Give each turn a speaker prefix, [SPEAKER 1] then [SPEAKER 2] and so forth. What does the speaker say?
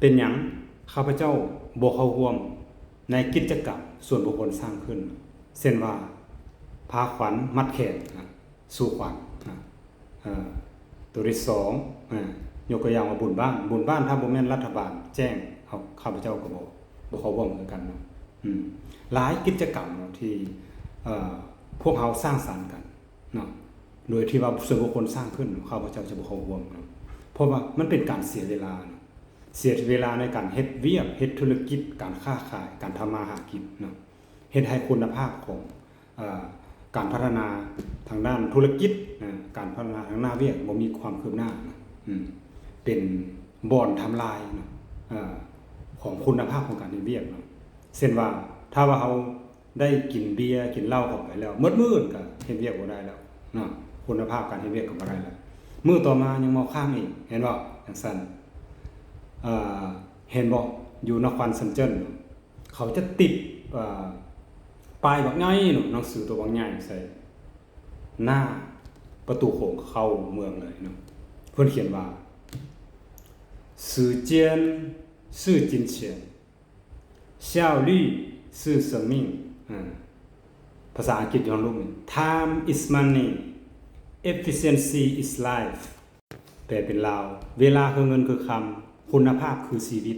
[SPEAKER 1] เป็นหยังข้าพเจ้าบ่เข้าร่วมในกิจกรรมส่วนบุคคลสร้างขึ้นเช่นว่าพาขวัญมัดแขนสู่ขวัญตัวที่2ยกตัวอย่างว่าบุญบ้านถ้าบ่แม่นรัฐบาลแจ้งข้าพเจ้าก็บ่เข้าร่วมเหมือนกันเนาะหลายกิจกรรมที่พวกเราสร้างสรรค์กันเนาะโดยที่ว่าส่วนบุคคลสร้างขึ้นข้าพเจ้าจะบ่เข้าร่วมเนาะเพราะว่ามันเป็นการเสียเวลาเสียเวลาในการเฮ็ดเวียกเฮ็ดธุรกิจการค้าขายการทำมาหากินเนาะเฮ็ดให้คุณภาพของการพัฒนาทางด้านธุรกิจการพัฒนาทางหน้าเวียกบ่มีความคืบหน้านะเป็นบ่อนทำลายนะของคุณภาพของการเฮ็ดเวียกเนาะเช่นว่าถ้าว่าเฮาได้กินเบียร์กินเหล้าเข้าไปแล้วมื้อก็เฮ็ดเวียกบ่ได้แล้วเนาะคุณภาพการเฮ็ดเวียกก็บ่ได้แล้วมื้อต่อมายังเมาค้างอีกเห็นบ่จังซั่นเห็นบ่อยู่นครซันเจิ้นเขาจะติดป้ายบักใหญ่เนาะหนังสือตัวบักใหญ่ใส่หน้าประตูโค้งเข้าเมืองเลยเนาะเพิ่นเขียนว่า时间是金钱效率是生命ภาษาอังกฤษย้อนรูป Time is money efficiency is life แปลเป็นลาวเวลาคือเงินคือคำคุณภาพคือชีวิต